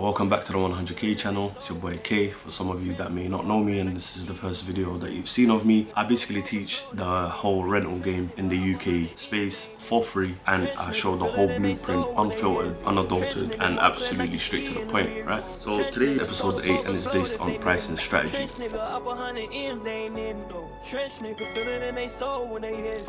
Welcome back to the 100k channel. It's your boy K. For some of you that may not know me and this is the first video that you've seen of me, I basically teach the whole rental game in the UK space for free, and I show the whole blueprint, unfiltered, unadulterated, and absolutely straight to the point, right? So today episode 8 and it's based on pricing strategy.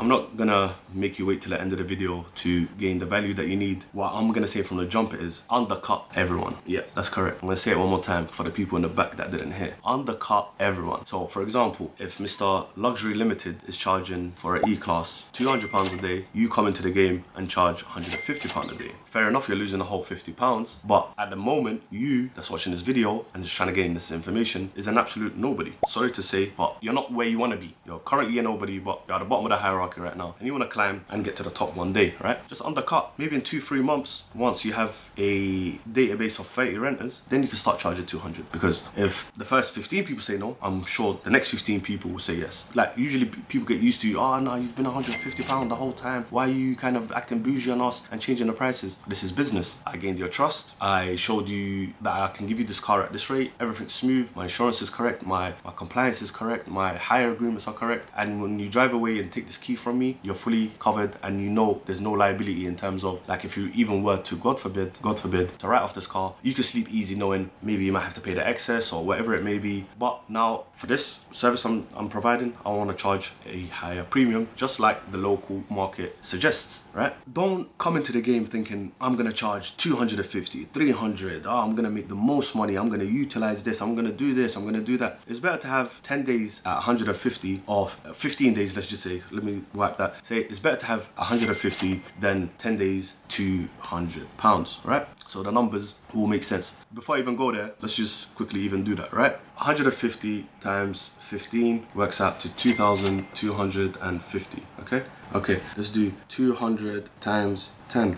I'm not gonna make you wait till the end of the video to gain the value that you need. What I'm gonna say from the jump is undercut everyone. Yeah, that's correct. I'm gonna say it one more time for the people in the back that didn't hear. Undercut everyone. So for example, if Mr. Luxury Limited is charging for an E-Class £200 a day, you come into the game and charge £150 a day. Fair enough, you're losing the whole £50, but at the moment, you that's watching this video and just trying to gain this information is an absolute nobody. Sorry to say, but you're not where you wanna be. You're currently a nobody, but you're at the bottom of the hierarchy right now, and you wanna climb and get to the top one day, right? Just undercut. Maybe in 2-3 months, once you have a database of 30 renters, then you can start charging 200. Because if the first 15 people say no, I'm sure the next 15 people will say yes. Like usually people get used to, oh no, you've been £150 the whole time. Why are you kind of acting bougie on us and changing the prices? This is business. I gained your trust. I showed you that I can give you this car at this rate. Everything's smooth. My insurance is correct. My compliance is correct. My hire agreements are correct. And when you drive away and take this key from me, you're fully covered, and you know there's no liability in terms of, like, if you even were to, God forbid, to write off this car, you can sleep easy knowing maybe you might have to pay the excess or whatever it may be. But now for this service I'm providing, I want to charge a higher premium, just like the local market suggests, right? Don't come into the game thinking I'm gonna charge 250, 300, I'm gonna make the most money, I'm gonna utilize this, I'm gonna do this, I'm gonna do that. It's better to have 10 days at 150 or 15 days, let's just say, let me wipe that. Say it's better to have 150 than 10 days, £200, right? So the numbers will make sense. Before I even go there, let's just quickly even do that, right? 150 times 15 works out to 2,250, okay? Okay, let's do 200 times 10,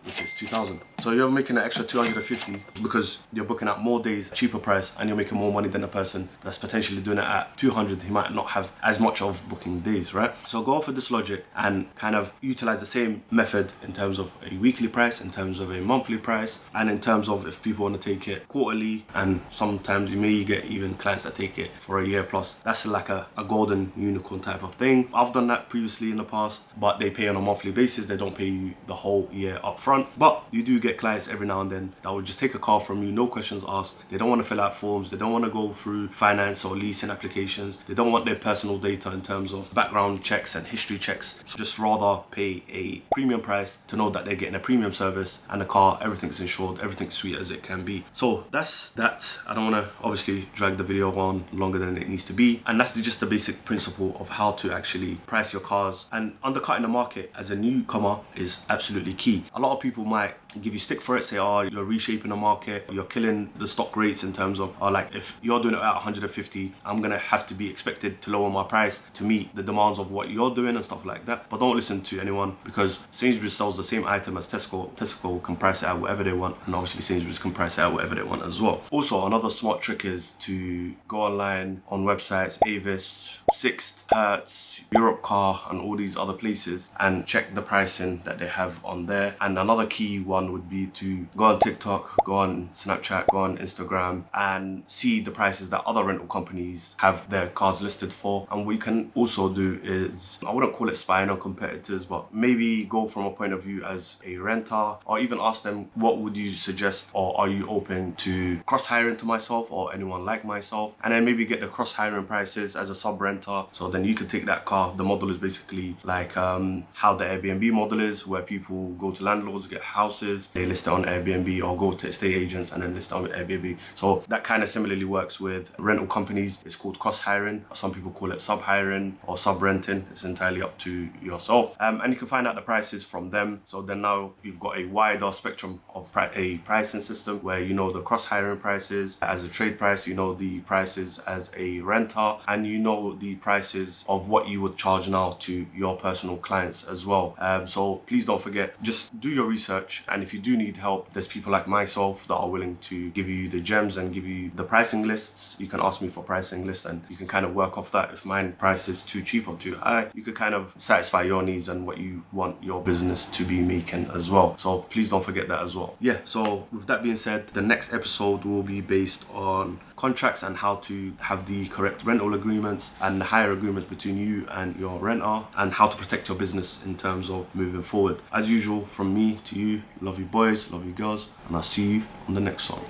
which is 2,000. So you're making an extra 250 because you're booking out more days, cheaper price, and you're making more money than a person that's potentially doing it at 200. He might not have as much of booking days, right? So go for this logic and kind of utilize the same method in terms of a weekly price, in terms of a monthly price, and in terms of if people want to take it quarterly, and sometimes you may get even clients that take it for a year plus. That's like a golden unicorn type of thing. I've done that previously in the past, but they pay on a monthly basis. They don't pay you the whole year up front, but you do get clients every now and then that will just take a car from you, no questions asked. They don't want to fill out forms. They don't want to go through finance or leasing applications. They don't want their personal data in terms of background checks and history checks. So just rather pay a premium price to know that they're getting a premium service, and the car, everything's insured, everything's sweet as it can be. So that's that. I don't want to obviously drag the video on longer than it needs to be, and that's just the basic principle of how to actually price your cars. And undercutting the market as a newcomer is absolutely key. A lot of people might give you stick for it, say, oh, you're reshaping the market, you're killing the stock rates in terms of, oh, like, if you're doing it at 150, I'm gonna have to be expected to lower my price to meet the demands of what you're doing and stuff like that. But don't listen to anyone, because Sainsbury's sells the same item as Tesco. Tesco can price it at whatever they want, and obviously Sainsbury's can price it at whatever they want as well. Also, another smart trick is to go online on websites, Avis, Sixt, Hertz, Europe Car, and all these other places, and check the pricing that they have on there. And another key one would be to go on TikTok, go on Snapchat, go on Instagram, and see the prices that other rental companies have their cars listed for. And what you can also do is, I wouldn't call it spying on competitors, but maybe go from a point of view as a renter, or even ask them, what would you suggest, or are you open to cross-hiring to myself or anyone like myself? And then maybe get the cross-hiring prices as a sub-renter, so then you could take that car. The model is basically like how the Airbnb model is, where people go to landlords, get houses, they list it on Airbnb, or go to estate agents and then list it on Airbnb. So that kind of similarly works with rental companies. It's called cross-hiring. Some people call it sub-hiring or sub-renting. It's entirely up to yourself. And you can find out the prices from them. So then now you've got a wider spectrum of a pricing system, where you know the cross-hiring prices as a trade price, you know the prices as a renter, and you know the the prices of what you would charge now to your personal clients as well. So please don't forget, just do your research, and if you do need help, there's people like myself that are willing to give you the gems and give you the pricing lists. You can ask me for pricing lists and you can kind of work off that. If mine price is too cheap or too high, you could kind of satisfy your needs and what you want your business to be making as well. So please don't forget that as well. Yeah, so with that being said, the next episode will be based on contracts and how to have the correct rental agreements and the hire agreements between you and your renter, and how to protect your business in terms of moving forward. As usual, from me to you, love you boys, love you girls, and I'll see you on the next one.